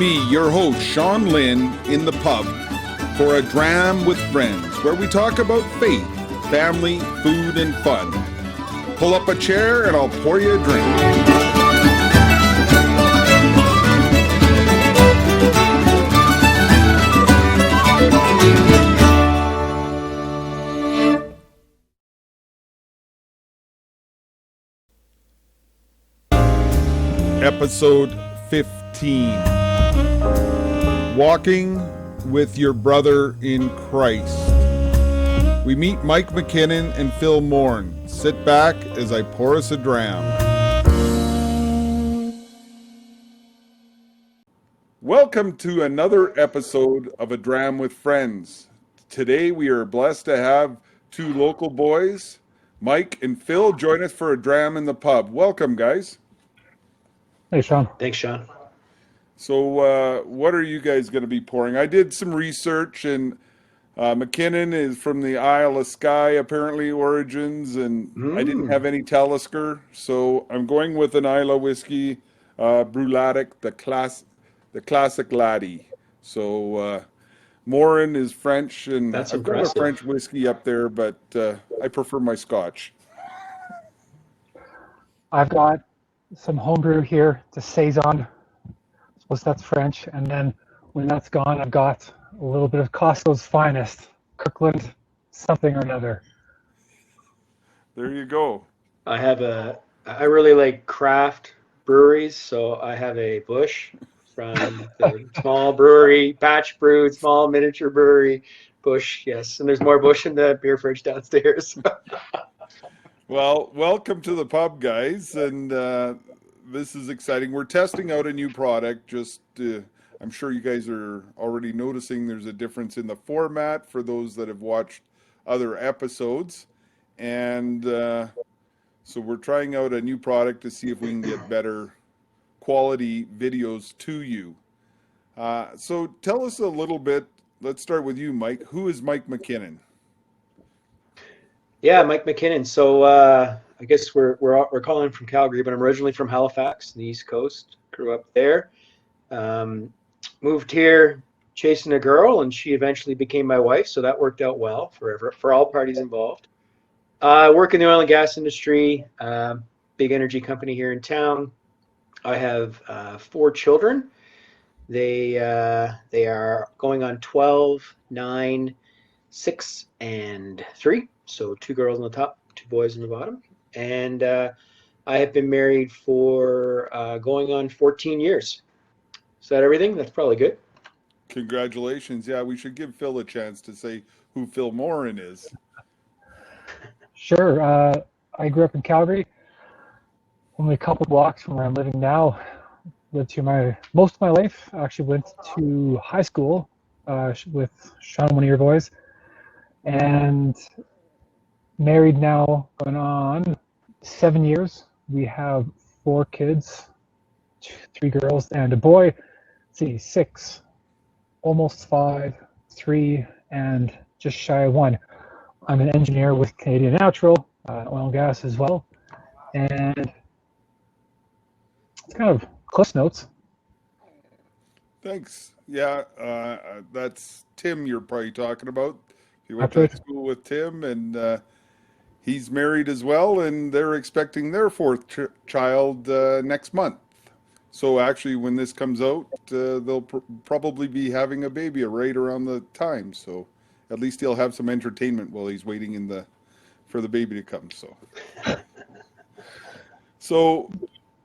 me, your host, Sean Lynn, in the pub for a Dram with Friends, where we talk about faith, family, food, and fun. Pull up a chair and I'll pour you a drink. Episode 15. Walking with your brother in Christ. We meet Mike McKinnon and Phil Morin. Sit back as I pour us a dram. Welcome to another episode of A Dram with Friends. Today we are blessed to have two local boys, Mike and Phil, join us for a dram in the pub. Welcome, guys. Hey, Sean. Thanks, Sean. So what are you guys going to be pouring? I did some research, and McKinnon is from the Isle of Skye, apparently, origins, and I didn't have any Talisker, so I'm going with an Islay Whiskey, Bruichladdich, the classic laddie. So Morin is French, and That's I've got a French whiskey up there, but I prefer my Scotch. I've got some homebrew here, the Saison. I suppose that's French. And then when that's gone, I've got a little bit of Costco's finest, Kirkland something or another. There you go. I really like craft breweries, so I have a Bush from the small brewery, batch brewed, small miniature brewery, Bush, yes. And there's more Bush in the beer fridge downstairs. Well, welcome to the pub, guys, and this is exciting. We're testing out a new product. I'm sure you guys are already noticing there's a difference in the format for those that have watched other episodes, and so we're trying out a new product to see if we can get better quality videos to you. So tell us a little bit. Let's start with you, Mike. Who is Mike McKinnon? Yeah, Mike McKinnon. So I guess we're calling from Calgary, but I'm originally from Halifax, the East Coast. Grew up there. Moved here chasing a girl, and she eventually became my wife. So that worked out well for all parties involved. I work in the oil and gas industry, big energy company here in town. I have 4 children. They are going on 12, 9, 6, and 3. So 2 girls on the top, 2 boys on the bottom. And I have been married for going on 14 years. Is that everything? That's probably good. Congratulations. Yeah, we should give Phil a chance to say who Phil Morin is. Sure. I grew up in Calgary, only a couple blocks from where I'm living now. Lived here most of my life. I actually went to high school with Sean, one of your boys, and married now, going on 7 years. We have 4 kids, 3 girls and a boy. Let's see, 6, almost 5, 3, and just shy of 1. I'm an engineer with Canadian Natural, oil and gas as well, and it's kind of close notes. Thanks. Yeah, that's Tim you're probably talking about. You went to school with Tim, and he's married as well, and they're expecting their 4th child next month. So actually, when this comes out, they'll probably be having a baby right around the time. So at least he'll have some entertainment while he's waiting for the baby to come. So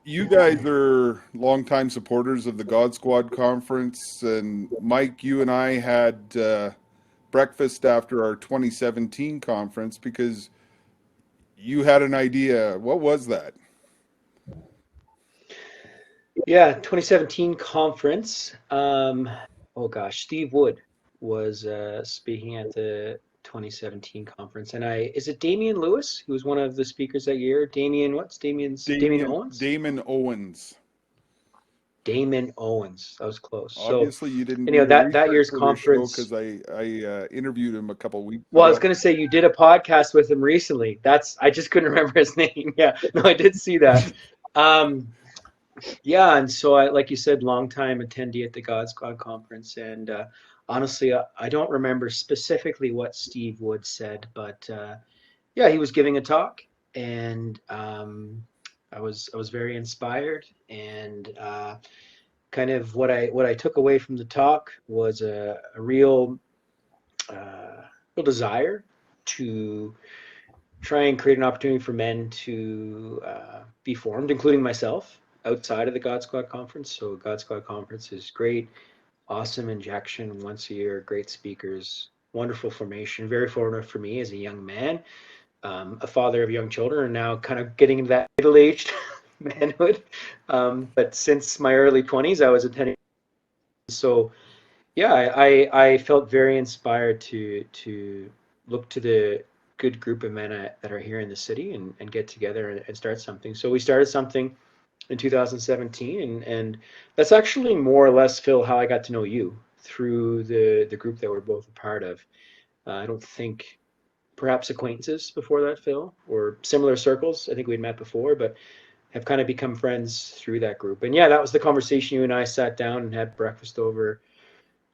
you guys are longtime supporters of the God Squad conference, and Mike, you and I had breakfast after our 2017 conference because you had an idea. What was that? Yeah, 2017 conference. Steve Wood was speaking at the 2017 conference, and is it Damian Lewis who was one of the speakers that year? Damien Owens? Damon Owens. Damon Owens. That was close. Obviously, you didn't. That year's conference, because I interviewed him a couple weeks ago. Well, I was going to say you did a podcast with him recently. I just couldn't remember his name. Yeah, no, I did see that. Yeah, and so I, like you said, long time attendee at the God Squad conference, and honestly, I don't remember specifically what Steve Wood said, but yeah, he was giving a talk, and I was very inspired, and kind of what I took away from the talk was a real desire to try and create an opportunity for men to be formed, including myself, outside of the God Squad conference. So God Squad conference is great, awesome injection once a year, great speakers, wonderful formation, very formative for me as a young man, a father of young children, and now kind of getting into that middle-aged manhood. But since my early 20s, I was attending. So yeah, I felt very inspired to look to the good group of men that are here in the city and get together and start something. So we started something in 2017, and that's actually more or less, Phil, how I got to know you through the group that we're both a part of. I don't think perhaps acquaintances before that, Phil, or similar circles. I think we'd met before, but have kind of become friends through that group. And yeah, that was the conversation. You and I sat down and had breakfast over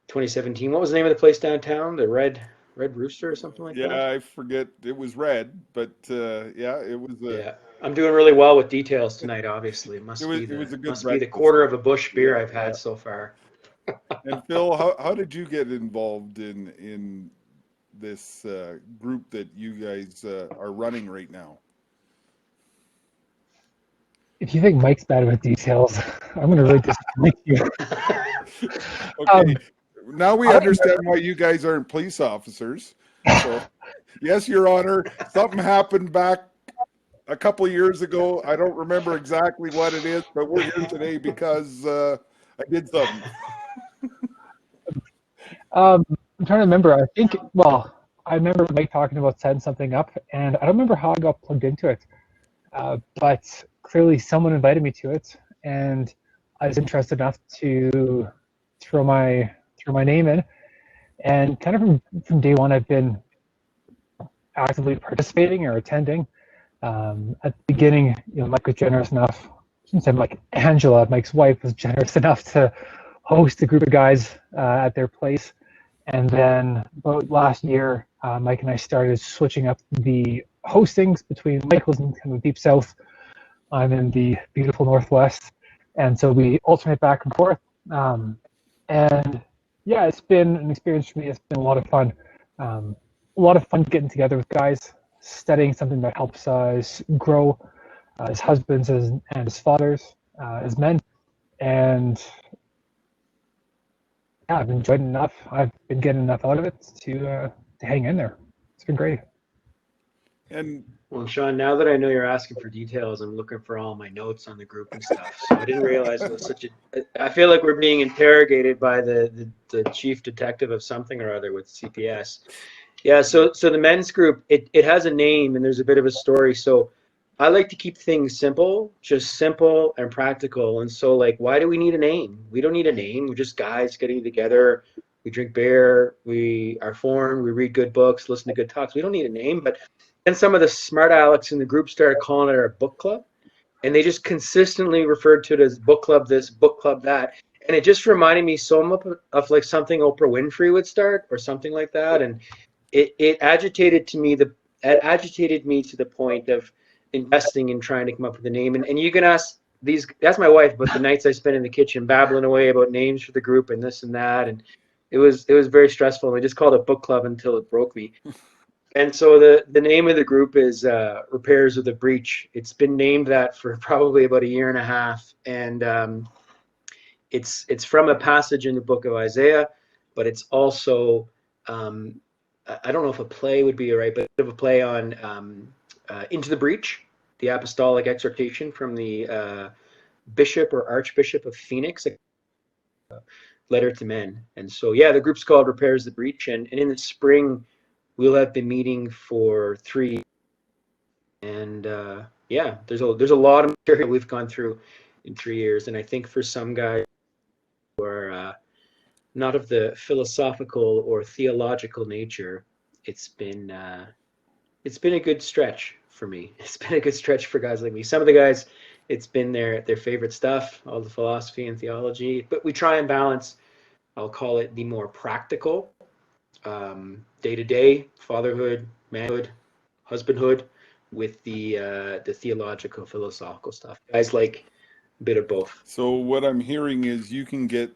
2017. What was the name of the place downtown? The Red Rooster or something like that? Yeah, I forget. It was red, but yeah, it was a Yeah. I'm doing really well with details tonight, obviously. It it must was be it the was a good must be the breakfast. quarter of a bush beer Yeah, I've yeah. had so far. And Phil, how did you get involved in this group that you guys are running right now? If you think Mike's bad with details, I'm going to really disappoint you. Okay, Um, now we I understand why you guys aren't police officers. So, yes, Your Honor, something happened back a couple of years ago. I don't remember exactly what it is, but we're here today because I did something. I'm trying to remember. I think, well, I remember Mike talking about setting something up, and I don't remember how I got plugged into it. But clearly, someone invited me to it, and I was interested enough to throw my throw my name in. And kind of from day one, I've been actively participating or attending. At the beginning, Mike was generous enough. I shouldn't say Mike, Angela, Mike's wife, was generous enough to host a group of guys at their place. And then about last year, Mike and I started switching up the hostings between Mike was in kind of the deep south, I'm in the beautiful northwest, and so we alternate back and forth. And yeah, it's been an experience for me. It's been a lot of fun. A lot of fun getting together with guys, studying something that helps us grow as husbands and as fathers, as men. And yeah, I've enjoyed it enough. I've been getting enough out of it to hang in there. It's been great. And Well, Sean, now that I know you're asking for details, I'm looking for all my notes on the group and stuff. So I didn't realize it was such a. I feel like we're being interrogated by the chief detective of something or other with CPS. Yeah, so the men's group, it has a name and there's a bit of a story. So I like to keep things simple, just simple and practical. And so like, why do we need a name? We don't need a name. We're just guys getting together. We drink beer. We are formed. We read good books, listen to good talks. We don't need a name. But then some of the smart Alex in the group started calling it our book club, and they just consistently referred to it as book club this, book club that. And it just reminded me so much of like something Oprah Winfrey would start or something like that. And it agitated me to the point of investing in trying to come up with a name. And you can ask my wife, but the nights I spent in the kitchen babbling away about names for the group and this and that, and it was very stressful. And I just called it book club until it broke me. And so the name of the group is Repairs of the Breach. It's been named that for probably about a year and a half, and it's from a passage in the book of Isaiah, but it's also um, I don't know if a play would be right, but a bit of a play on Into the Breach, the apostolic exhortation from the bishop or archbishop of Phoenix, a letter to men. And so yeah, the group's called Repairs the Breach, and in the spring we'll have been meeting for 3 and yeah, there's a lot of material we've gone through in 3 years, and I think for some guys who are not of the philosophical or theological nature, it's been uh, it's been a good stretch for me. It's been a good stretch for guys like me. Some of the guys it's been their favorite stuff, all the philosophy and theology. But we try and balance, I'll call it the more practical, day-to-day fatherhood, manhood, husbandhood, with the theological, philosophical stuff. Guys like a bit of both. So what I'm hearing is you can get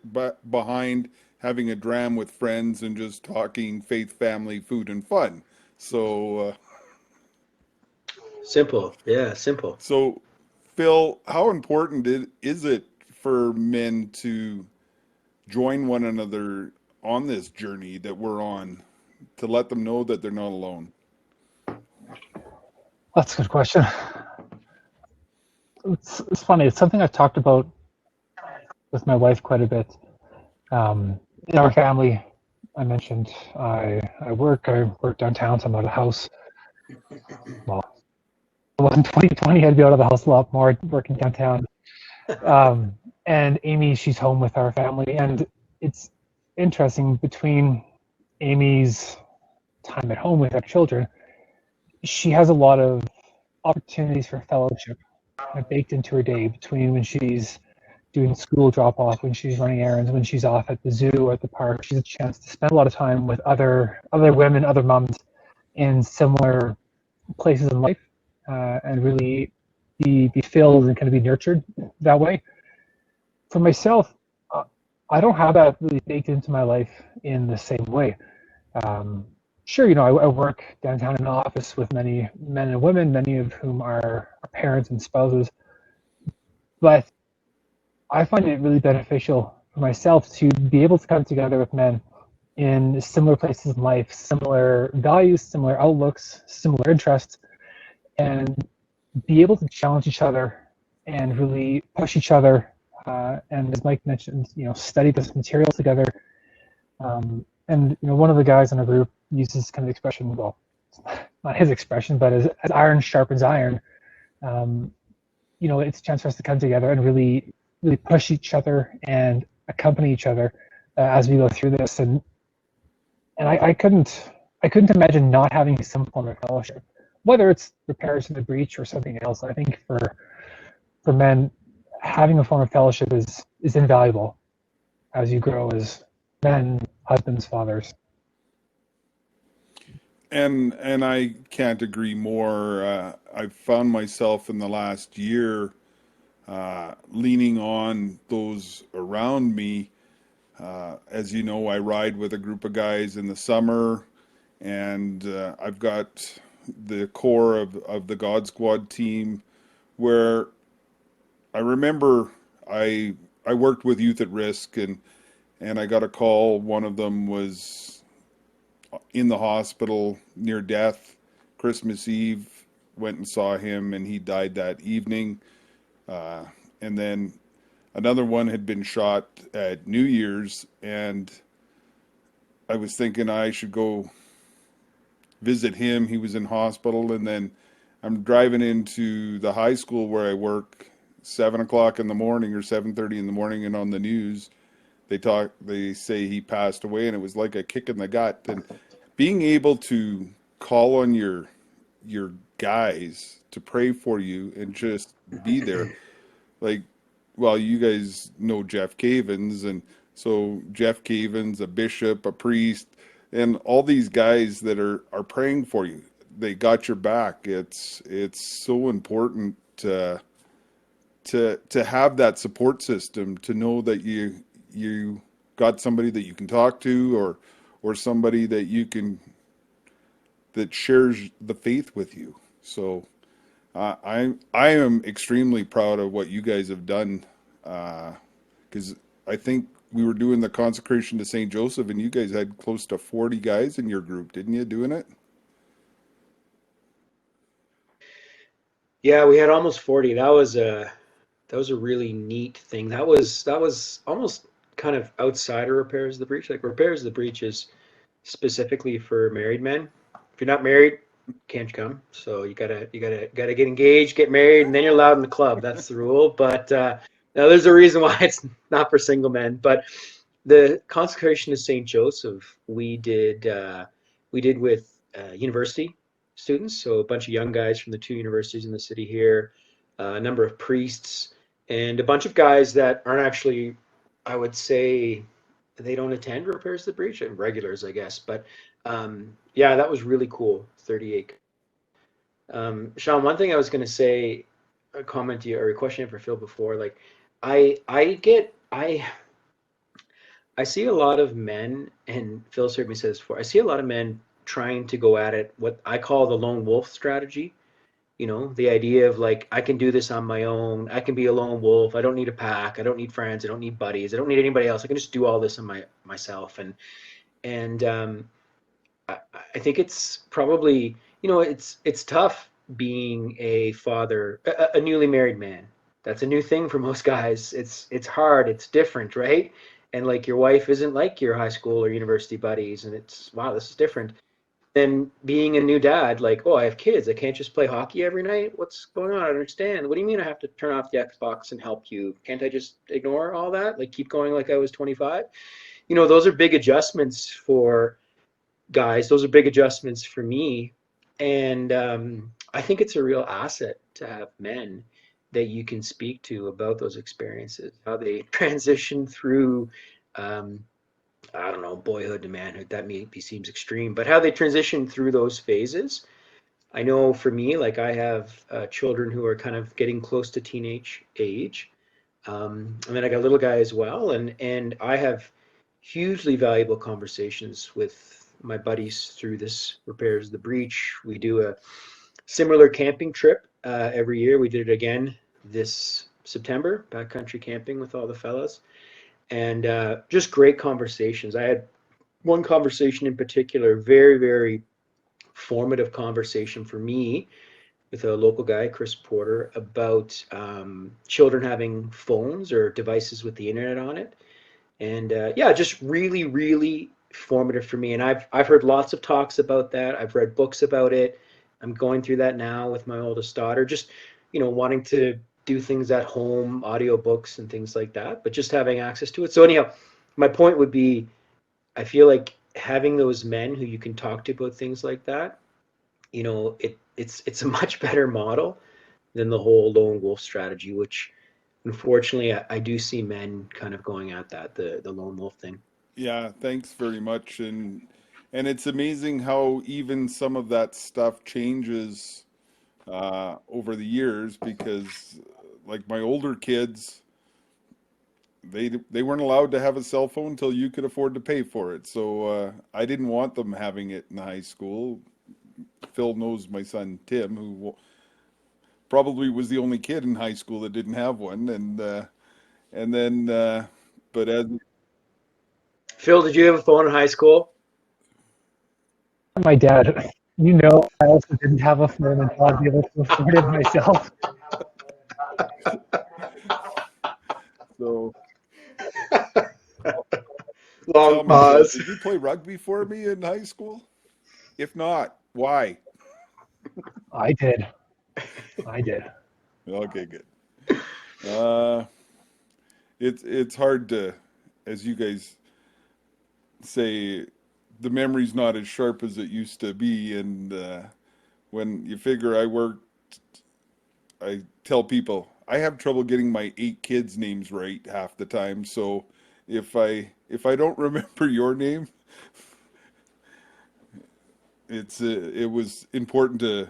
behind having a dram with friends and just talking faith, family, food, and fun. So, Simple, yeah, simple. so Phil, how important is it for men to join one another on this journey that we're on, to let them know that they're not alone? That's a good question. It's funny. It's something I've talked about with my wife quite a bit. In our family, I mentioned I work downtown, so I'm out of the house. Well, it wasn't 2020. I'd be out of the house a lot more working downtown. And Amy, she's home with our family, and it's interesting between Amy's time at home with our children. She has a lot of opportunities for fellowship baked into her day between when she's doing school drop off, when she's running errands, when she's off at the zoo or at the park. She's a chance to spend a lot of time with other women, other moms in similar places in life, and really be filled and kind of be nurtured that way. For myself, I don't have that really baked into my life in the same way. Sure, I work downtown in an office with many men and women, many of whom are parents and spouses, but I find it really beneficial for myself to be able to come together with men in similar places in life, similar values, similar outlooks, similar interests, and be able to challenge each other and really push each other. And as Mike mentioned, study this material together. And one of the guys in our group uses kind of expression, well, not his expression, but as iron sharpens iron. It's a chance for us to come together and really push each other and accompany each other as we go through this. And I couldn't imagine not having some form of fellowship, whether it's repairs to the breach or something else. I think for men, having a form of fellowship is invaluable as you grow as men, husbands, fathers. And I can't agree more. I've found myself in the last year leaning on those around me. As you know, I ride with a group of guys in the summer, and I've got the core of the God Squad team, where I remember I worked with Youth at Risk, and I got a call. One of them was in the hospital near death. Christmas Eve, went and saw him, and he died that evening. And then another one had been shot at New Year's, and I was thinking I should go visit him. He was in hospital, and then I'm driving into the high school where I work, 7 o'clock in the morning or 7:30 in the morning, and on the news they say he passed away, and it was like a kick in the gut. And being able to call on your guys to pray for you and just be there, like, well, you guys know Jeff Cavins, and so Jeff Cavins, a bishop, a priest, and all these guys that are praying for you, they got your back. It's so important to have that support system, to know that you got somebody that you can talk to, or somebody that that shares the faith with you. So I am extremely proud of what you guys have done, because I think we were doing the consecration to St. Joseph, and you guys had close to 40 guys in your group, didn't you, doing it? Yeah, we had almost 40. That was a really neat thing. That was almost kind of outsider repairs of the breach. Like, repairs of the breach is specifically for married men. If you're not married, can't come. So you gotta get engaged, get married, and then you're allowed in the club. That's the rule. But now there's a reason why it's not for single men. But the consecration of Saint Joseph, we did with university students. So a bunch of young guys from the two universities in the city here. a number of priests, and a bunch of guys that aren't actually, I would say, they don't attend Repairs the Breach, and regulars, I guess. But yeah, that was really cool. 38. Sean, one thing I was going to say, a comment to you or a question for Phil before, like, I see a lot of men, and Phil's heard me say this before. I see a lot of men trying to go at it what I call the lone wolf strategy. You know, the idea of like, I can do this on my own. I can be a lone wolf. I don't need a pack. I don't need friends. I don't need buddies. I don't need anybody else. I can just do all this on myself. And I, I think it's probably, it's tough being a father, a newly married man. That's a new thing for most guys. It's hard. It's different, right? And like your wife isn't like your high school or university buddies, and it's wow, this is different. Then being a new dad, like, oh, I have kids. I can't just play hockey every night. What's going on? I don't understand. What do you mean I have to turn off the Xbox and help you? Can't I just ignore all that? Like keep going like I was 25? Those are big adjustments for guys. Those are big adjustments for me. And I think it's a real asset to have men that you can speak to about those experiences, how they transition through, I don't know, boyhood to manhood. That maybe seems extreme, but how they transition through those phases. I know for me, like I have children who are kind of getting close to teenage age. And then I got a little guy as well, and I have hugely valuable conversations with my buddies through this Repairs the Breach. We do a similar camping trip every year. We did it again this September, backcountry camping with all the fellas, and just great conversations. I had one conversation in particular, very, very formative conversation for me with a local guy, Chris Porter, about children having phones or devices with the internet on it. And yeah, just really, really formative for me. And I've heard lots of talks about that. I've read books about it. I'm going through that now with my oldest daughter, just, wanting to do things at home, audiobooks and things like that, but just having access to it. So anyhow, my point would be, I feel like having those men who you can talk to about things like that, it's a much better model than the whole lone wolf strategy, which unfortunately I do see men kind of going at that, the lone wolf thing. Yeah, thanks very much. And it's amazing how even some of that stuff changes over the years because like my older kids, they weren't allowed to have a cell phone until you could afford to pay for it. So I didn't want them having it in high school. Phil knows my son Tim, who probably was the only kid in high school that didn't have one, and then but as Phil, did you have a phone in high school? My dad, I also didn't have a phone until I'd be able to afford it myself. so Long tell me, Phil, pause. did you play rugby for me in high school? If not, why? I did. I did. Okay, good. Uh, it's hard to, as you guys say, the memory's not as sharp as it used to be, and when you figure I tell people I have trouble getting my 8 kids' names right half the time. So if I don't remember your name, it was important to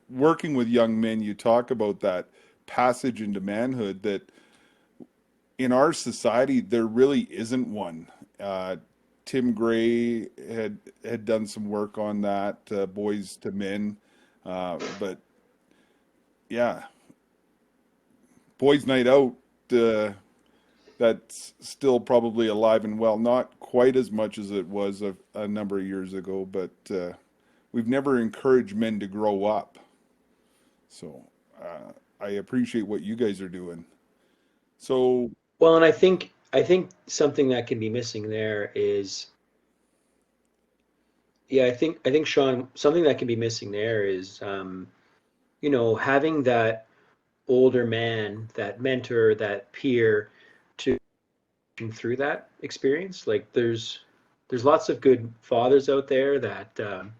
working with young men. You talk about that passage into manhood that in our society there really isn't one. Tim Gray had done some work on that, Boys to Men, but yeah, Boys Night Out. That's still probably alive and well, not quite as much as it was a number of years ago, but we've never encouraged men to grow up. So I appreciate what you guys are doing. So Well, and I think something that can be missing there is, yeah, I think Sean, something that can be missing there is, having that older man, that mentor, that peer to through that experience. Like there's lots of good fathers out there that for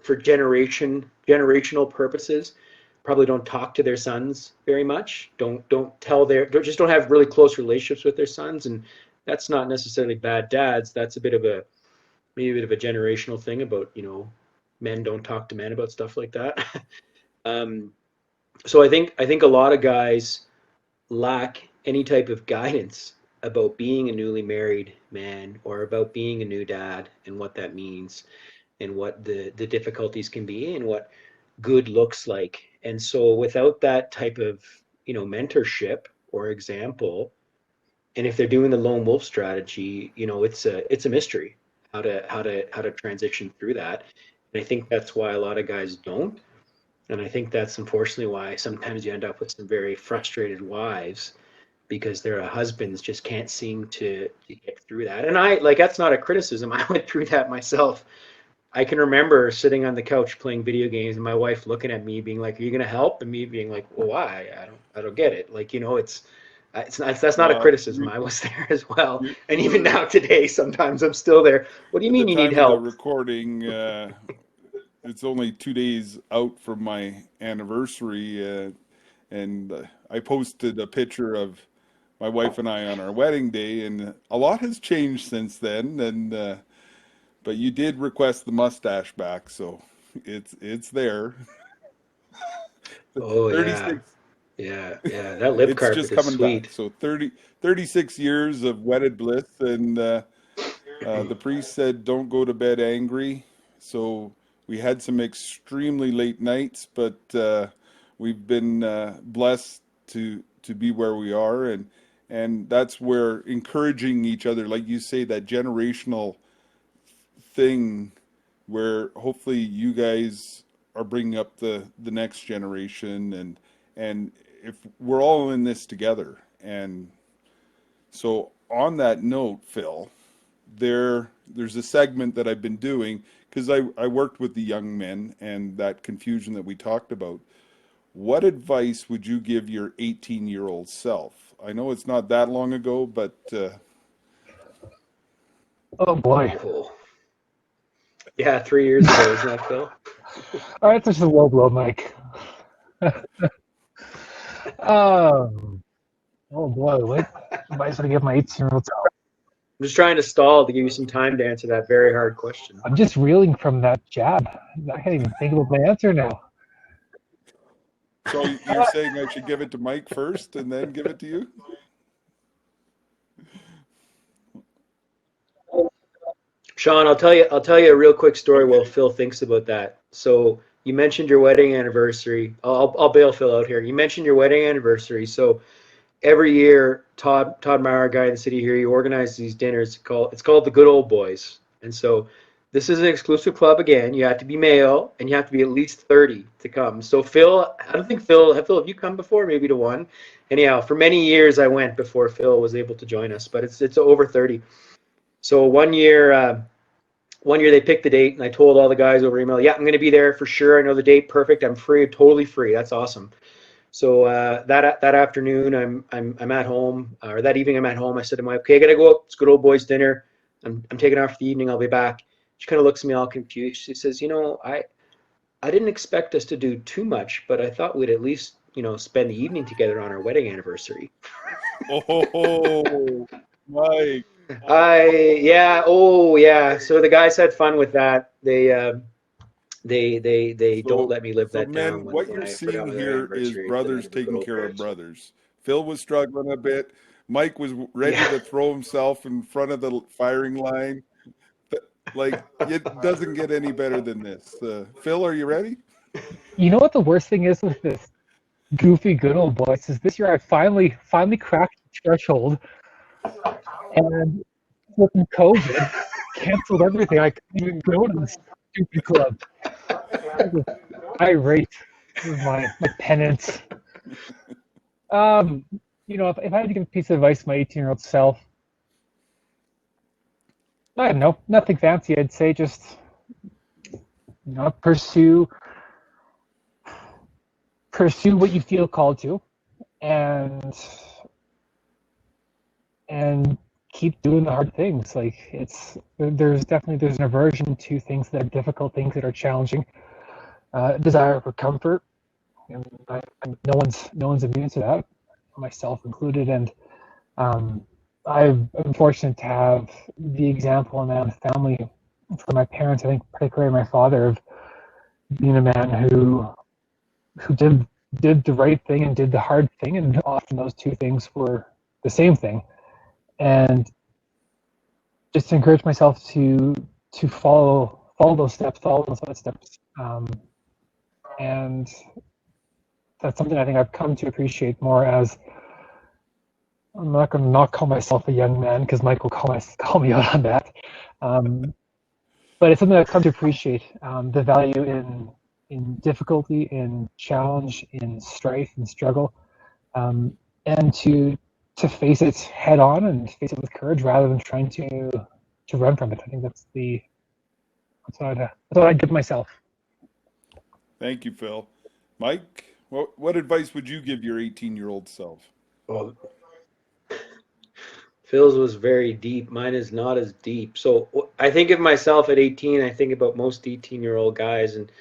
generational purposes probably don't talk to their sons very much. Don't have really close relationships with their sons, and that's not necessarily bad dads. That's maybe a bit of a generational thing about, men don't talk to men about stuff like that. So I think a lot of guys lack any type of guidance about being a newly married man or about being a new dad and what that means and what the difficulties can be and what good looks like. And so without that type of, mentorship or example, and if they're doing the lone wolf strategy, it's a mystery how to transition through that. And I think that's why a lot of guys don't. And I think that's unfortunately why sometimes you end up with some very frustrated wives because their husbands just can't seem to get through that. And that's not a criticism. I went through that myself. I can remember sitting on the couch playing video games and my wife looking at me being like, "Are you going to help?" And me being like, "Well, why? I don't get it." That's not a Well, criticism. I was there as well. And you even were now today, sometimes I'm still there. What do you at the mean you need time of the help? recording. It's only 2 days out from my anniversary, and I posted a picture of my wife and I on our wedding day, and a lot has changed since then. And but you did request the mustache back, so it's there. Oh yeah. 36. Yeah. That lip It's just carpet is coming back. sweet. So 36 years of wedded bliss, and the priest said, "Don't go to bed angry." So we had some extremely late nights, but we've been blessed to be where we are, and that's where encouraging each other, like you say, that generational thing, where hopefully you guys are bringing up the next generation, and if we're all in this together. And so on that note, Phil, there's a segment that I've been doing because I worked with the young men and that confusion that we talked about. What advice would you give your 18-year-old self? I know it's not that long ago, but Oh boy. Oh. Yeah, 3 years ago, isn't that, Phil? All right, this is a low blow, Mike. Um, oh boy, what advice would I give my 18-year-old self? I'm just trying to stall to give you some time to answer that very hard question. I'm just reeling from that jab. I can't even think about my answer now. so you're saying I should give it to Mike first and then give it to you? Sean, I'll tell you a real quick story while Okay. Phil thinks about that. So you mentioned your wedding anniversary. I'll bail Phil out here. You mentioned your wedding anniversary. So every year, Todd Meyer, guy in the city here, he organizes these dinners. It's called the Good Old Boys. And so this is an exclusive club again. You have to be male and you have to be at least 30 to come. So Phil, I don't think have you come before? Maybe to one. Anyhow, for many years I went before Phil was able to join us, but it's over 30. So one year they picked the date, and I told all the guys over email, "Yeah, I'm going to be there for sure. I know the date perfect. I'm free, totally free. That's awesome." So that afternoon, I'm at home, or that evening I'm at home. I said to my wife, "Okay, I gotta go up. It's good old boys dinner. I'm taking off for the evening. I'll be back." She kind of looks at me all confused. She says, I didn't expect us to do too much, but I thought we'd at least spend the evening together on our wedding anniversary. Oh, Mike. Oh yeah. So the guys had fun with that. They don't So, let me live so that down men, when what when you're I forgot seeing their here is anniversary to brothers the good taking old care of boys. brothers. Phil was struggling a bit. Mike was ready Yeah. to throw himself in front of the firing line. Like, it doesn't get any better than this. Phil, are you ready? You know what the worst thing is with this goofy good old boys is this year I finally cracked the threshold, and flipping COVID canceled everything. I couldn't even go to this stupid club. I was irate with my penance. Um, if I had to give a piece of advice to my 18-year-old self, I don't know, nothing fancy. I'd say just pursue what you feel called to, and and keep doing the hard things. Like there's an aversion to things that are difficult, things that are challenging, desire for comfort, and no one's immune to that, myself included. And I'm fortunate to have the example in my family from my parents. I think particularly my father, of being a man who did the right thing and did the hard thing, and often those two things were the same thing. And just to encourage myself to follow those steps, follow those footsteps. And that's something I think I've come to appreciate more. As I'm not going to not call myself a young man, because Mike will call me out on that. But it's something I've come to appreciate, the value in difficulty, in challenge, in strife and struggle, and to face it head on and face it with courage rather than trying to run from it. I think that's what I'd give myself. Thank you, Phil. Mike, what advice would you give your 18-year-old self? Well, Phil's was very deep. Mine is not as deep. So I think of myself at 18. I think about most 18-year-old guys, and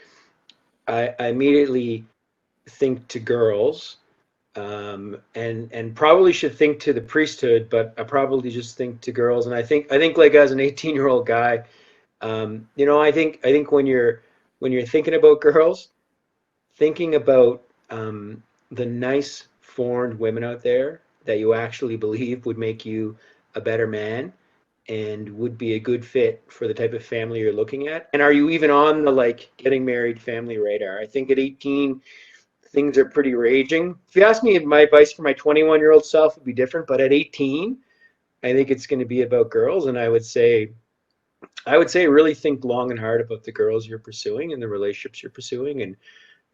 I immediately think to girls, and probably should think to the priesthood, but I probably just think to girls. And I think like, as an 18-year-old guy, I think when you're thinking about girls, thinking about the nice formed women out there that you actually believe would make you a better man and would be a good fit for the type of family you're looking at. And are you even on the like getting married family radar? I think at 18 things are pretty raging. If you ask me, my advice for my 21-year-old self would be different, but at 18 I think it's going to be about girls. And I would say really think long and hard about the girls you're pursuing and the relationships you're pursuing, and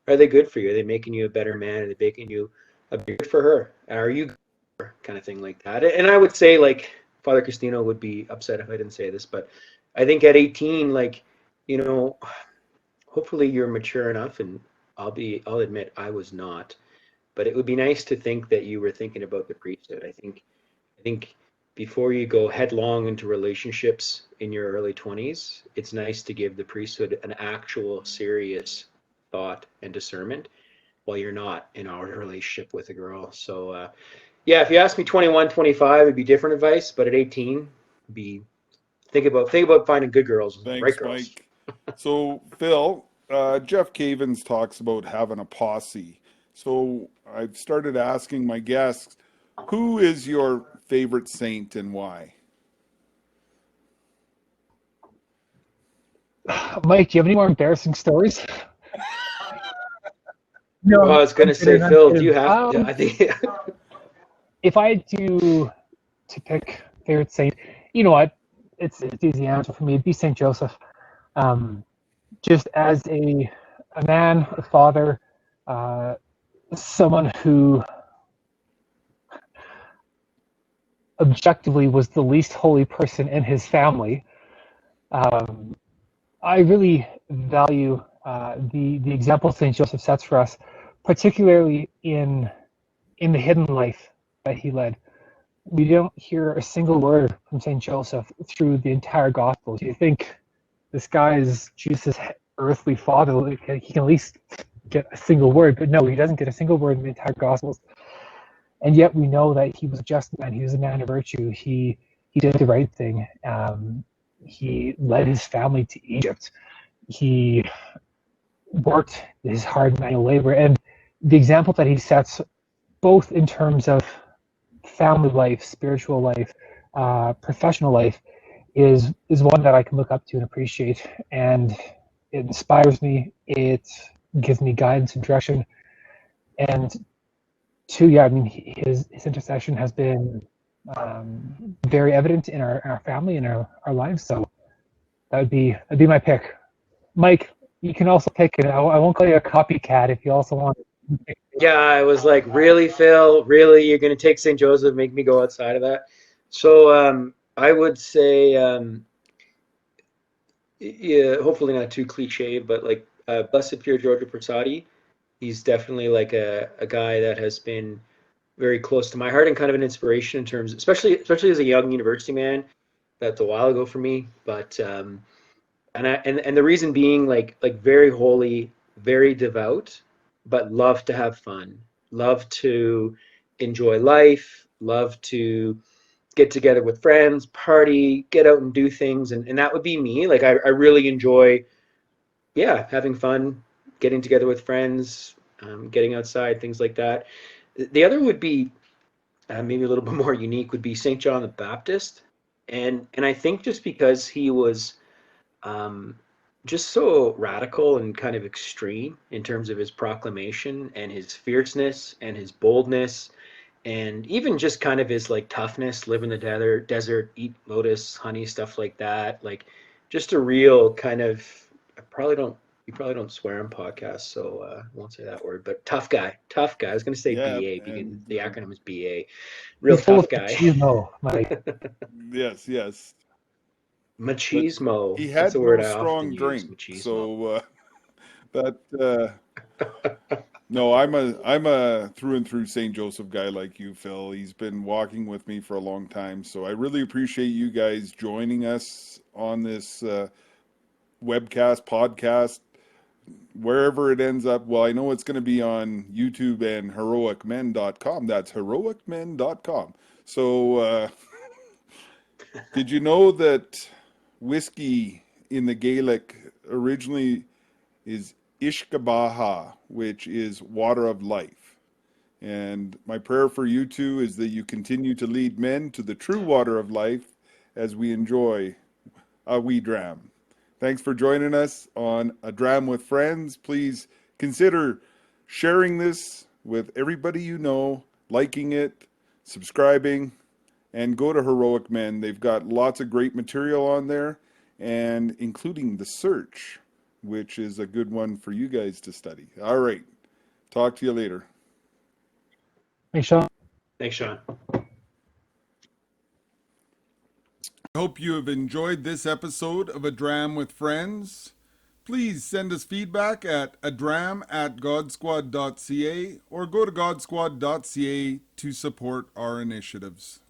are they good for you? Are they making you a better man? Are they making you a good for her? Are you good for her? Kind of thing like that. And I would say, like, Father Castino would be upset if I didn't say this, but I think at 18, like, hopefully you're mature enough, and I'll admit I was not, but it would be nice to think that you were thinking about the priesthood. I think before you go headlong into relationships in your early 20s, it's nice to give the priesthood an actual serious thought and discernment while you're not in a relationship with a girl. So yeah, if you ask me 21, 25, it'd be different advice, but at 18, be think about finding good girls, right Thanks, girls. Mike. So, Phil, Jeff Cavins talks about having a posse. So I've started asking my guests, who is your favorite saint and why? Mike, do you have any more embarrassing stories? No, Well, I was going I'm to say, kidding. I'm Phil, do kidding. you have, I think, If I had to pick favorite saint, you know what? It's easy answer for me. It'd be Saint Joseph. Just as a man, a father, someone who objectively was the least holy person in his family. I really value the example Saint Joseph sets for us, particularly in the hidden life that he led. We don't hear a single word from Saint Joseph through the entire Gospels. You think this guy is Jesus' earthly father? He can at least get a single word, but no, he doesn't get a single word in the entire Gospels. And yet we know that he was a just man. He was a man of virtue. He did the right thing. He led his family to Egypt. He worked his hard manual labor, and the example that he sets, both in terms of family life, spiritual life, professional life, is one that I can look up to and appreciate, and it inspires me. It gives me guidance and direction, and two, yeah, I mean, his intercession has been very evident in our family and our lives. So that'd be my pick. Mike, you can also pick it. I won't call you a copycat if you also want. yeah, I was like, really, Phil? Really? You're going to take St. Joseph, make me go outside of that? So I would say, yeah, hopefully not too cliche, but like Blessed Pure Giorgio Prasadi. He's definitely like a guy that has been very close to my heart and kind of an inspiration in terms, especially as a young university man. That's a while ago for me, but and the reason being, like very holy, very devout, but love to have fun, love to enjoy life, love to get together with friends, party, get out and do things. And that would be me. Like I really enjoy, yeah, having fun, getting together with friends, getting outside, things like that. The other would be maybe a little bit more unique would be St. John the Baptist. And I think just because he was um, just so radical and kind of extreme in terms of his proclamation and his fierceness and his boldness and even just kind of his like toughness, live in the desert, eat lotus honey, stuff like that. Like just a real kind of, I probably don't, you probably don't swear on podcasts, so I won't say that word, but tough guy, tough guy. I was going to say Yeah, BA because and the acronym is BA. Real He's full tough of guy. machismo, Mike. yes, yes. But Machismo. he That's a had word no I often strong use. drink, Machismo. so that no, I'm a through and through St. Joseph guy like you, Phil. He's been walking with me for a long time, so I really appreciate you guys joining us on this webcast, podcast, wherever it ends up. Well, I know it's going to be on YouTube and heroicmen.com. That's heroicmen.com. So, did you know that whiskey in the Gaelic originally is Ishkabaha, which is water of life? And my prayer for you two is that you continue to lead men to the true water of life as we enjoy a wee dram. Thanks for joining us on A Dram with Friends. Please consider sharing this with everybody you know, liking it, subscribing, and go to Heroic Men. They've got lots of great material on there, and including the search, which is a good one for you guys to study. All right. Talk to you later. Hey, Sean. Thanks, Sean. I hope you have enjoyed this episode of A Dram with Friends. Please send us feedback at adram@godsquad.ca or go to godsquad.ca to support our initiatives.